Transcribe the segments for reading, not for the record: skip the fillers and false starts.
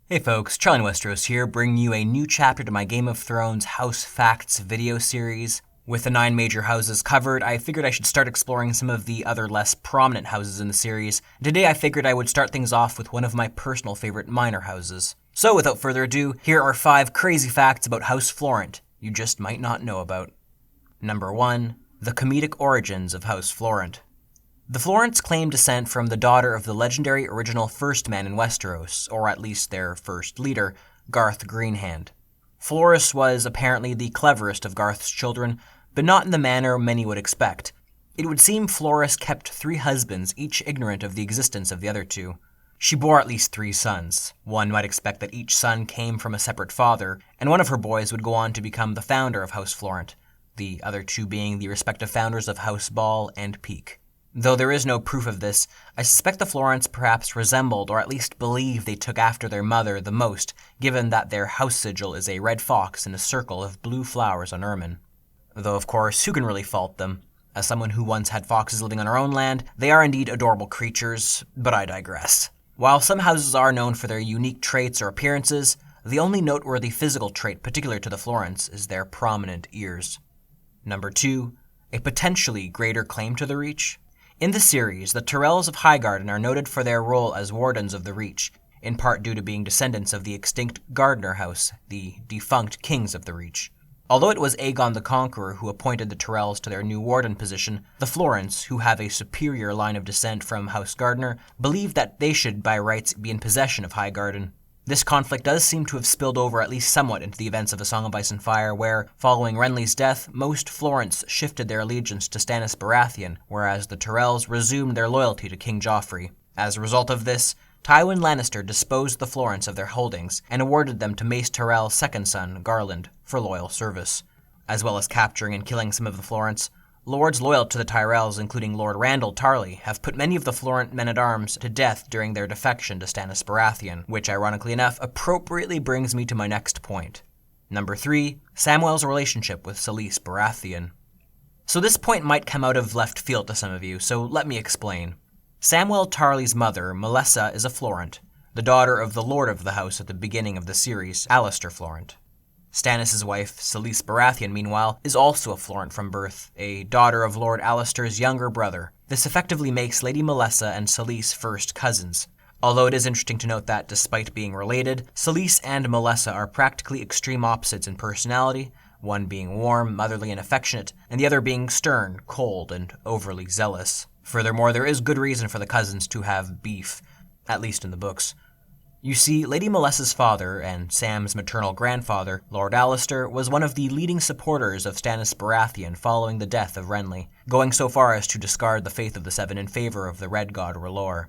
Hey folks, Charlie Westeros here, bringing you a new chapter to my Game of Thrones House Facts video series. With the 9 major houses covered, I figured I should start exploring some of the other less prominent houses in the series. Today I figured I would start things off with one of my personal favorite minor houses. So without further ado, here are 5 crazy facts about House Florent you just might not know about. Number 1. The comedic origins of House Florent. The Florents claim descent from the daughter of the legendary original First Man in Westeros, or at least their first leader, Garth Greenhand. Florus was apparently the cleverest of Garth's children, but not in the manner many would expect. It would seem Florus kept 3 husbands, each ignorant of the existence of the other 2. She bore at least 3 sons. One might expect that each son came from a separate father, and one of her boys would go on to become the founder of House Florent, the other 2 being the respective founders of House Ball and Peak. Though there is no proof of this, I suspect the Florents perhaps resembled or at least believe they took after their mother the most, given that their house sigil is a red fox in a circle of blue flowers on ermine. Though of course, who can really fault them? As someone who once had foxes living on our own land, they are indeed adorable creatures, but I digress. While some houses are known for their unique traits or appearances, the only noteworthy physical trait particular to the Florents is their prominent ears. Number 2. A potentially greater claim to the Reach. In the series, the Tyrells of Highgarden are noted for their role as Wardens of the Reach, in part due to being descendants of the extinct Gardner House, the defunct Kings of the Reach. Although it was Aegon the Conqueror who appointed the Tyrells to their new Warden position, the Florents, who have a superior line of descent from House Gardner, believe that they should by rights be in possession of Highgarden. This conflict does seem to have spilled over at least somewhat into the events of A Song of Ice and Fire, where, following Renly's death, most Florents shifted their allegiance to Selyse Baratheon, whereas the Tyrells resumed their loyalty to King Joffrey. As a result of this, Tywin Lannister disposed the Florents of their holdings and awarded them to Mace Tyrell's second son, Garland, for loyal service. As well as capturing and killing some of the Florents, lords loyal to the Tyrells, including Lord Randyll Tarly, have put many of the Florent men-at-arms to death during their defection to Selyse Baratheon, which, ironically enough, appropriately brings me to my next point. Number 3. Samwell's relationship with Selyse Baratheon. So this point might come out of left field to some of you, so let me explain. Samwell Tarly's mother, Melissa, is a Florent, the daughter of the lord of the house at the beginning of the series, Alliser Florent. Stannis' wife, Selyse Baratheon, meanwhile, is also a Florent from birth, a daughter of Lord Allister's younger brother. This effectively makes Lady Melissa and Selyse first cousins. Although it is interesting to note that, despite being related, Selyse and Melissa are practically extreme opposites in personality, one being warm, motherly, and affectionate, and the other being stern, cold, and overly zealous. Furthermore, there is good reason for the cousins to have beef, at least in the books. You see, Lady Melissa's father, and Sam's maternal grandfather, Lord Alliser, was one of the leading supporters of Selyse Baratheon following the death of Renly, going so far as to discard the faith of the Seven in favor of the Red God R'hllor.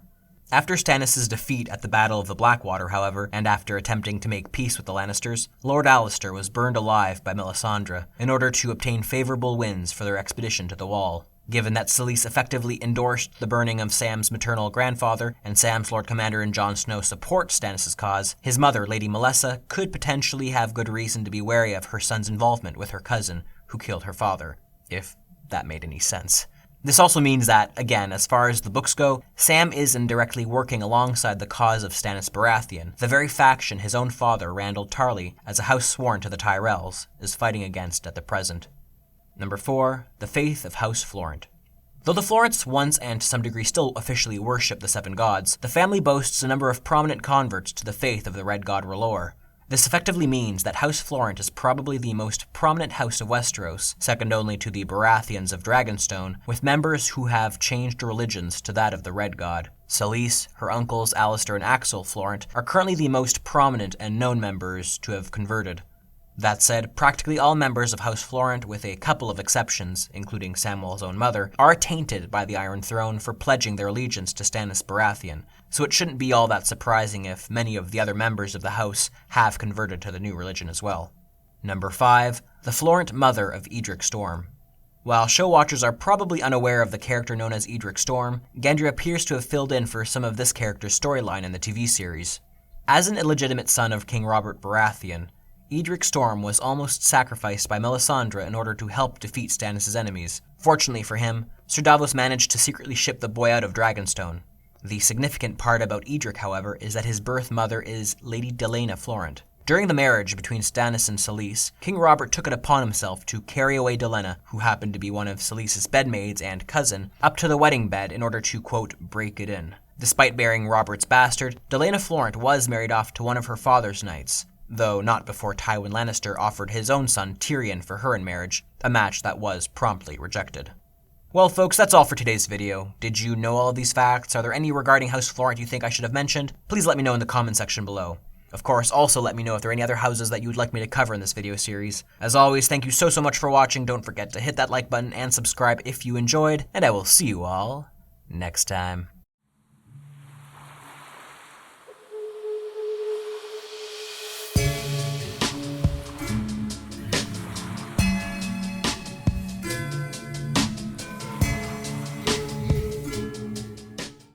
After Stannis' defeat at the Battle of the Blackwater, however, and after attempting to make peace with the Lannisters, Lord Alliser was burned alive by Melisandre in order to obtain favorable winds for their expedition to the Wall. Given that Selyse effectively endorsed the burning of Sam's maternal grandfather, and Sam's Lord Commander and Jon Snow support Stannis' cause, his mother, Lady Melissa, could potentially have good reason to be wary of her son's involvement with her cousin, who killed her father, if that made any sense. This also means that, again, as far as the books go, Sam is indirectly working alongside the cause of Selyse Baratheon, the very faction his own father, Randyll Tarly, as a house sworn to the Tyrells, is fighting against at the present. Number 4. The faith of House Florent. Though the Florents once and to some degree still officially worship the 7 gods, the family boasts a number of prominent converts to the faith of the Red God R'hllor. This effectively means that House Florent is probably the most prominent house of Westeros, second only to the Baratheons of Dragonstone, with members who have changed religions to that of the Red God. Selyse, her uncles Alliser and Axel Florent, are currently the most prominent and known members to have converted. That said, practically all members of House Florent, with a couple of exceptions, including Samwell's own mother, are tainted by the Iron Throne for pledging their allegiance to Selyse Baratheon, so it shouldn't be all that surprising if many of the other members of the house have converted to the new religion as well. Number 5. The Florent mother of Edric Storm. While show watchers are probably unaware of the character known as Edric Storm, Gendry appears to have filled in for some of this character's storyline in the TV series. As an illegitimate son of King Robert Baratheon, Edric Storm was almost sacrificed by Melisandre in order to help defeat Stannis' enemies. Fortunately for him, Sir Davos managed to secretly ship the boy out of Dragonstone. The significant part about Edric, however, is that his birth mother is Lady Delaena Florent. During the marriage between Stannis and Selyse, King Robert took it upon himself to carry away Delaena, who happened to be one of Selyse's bedmaids and cousin, up to the wedding bed in order to, quote, break it in. Despite bearing Robert's bastard, Delaena Florent was married off to one of her father's knights, though not before Tywin Lannister offered his own son Tyrion for her in marriage, a match that was promptly rejected. Well folks, that's all for today's video. Did you know all of these facts? Are there any regarding House Florent you think I should have mentioned? Please let me know in the comment section below. Of course, also let me know if there are any other houses that you would like me to cover in this video series. As always, thank you so much for watching. Don't forget to hit that like button and subscribe if you enjoyed, and I will see you all next time.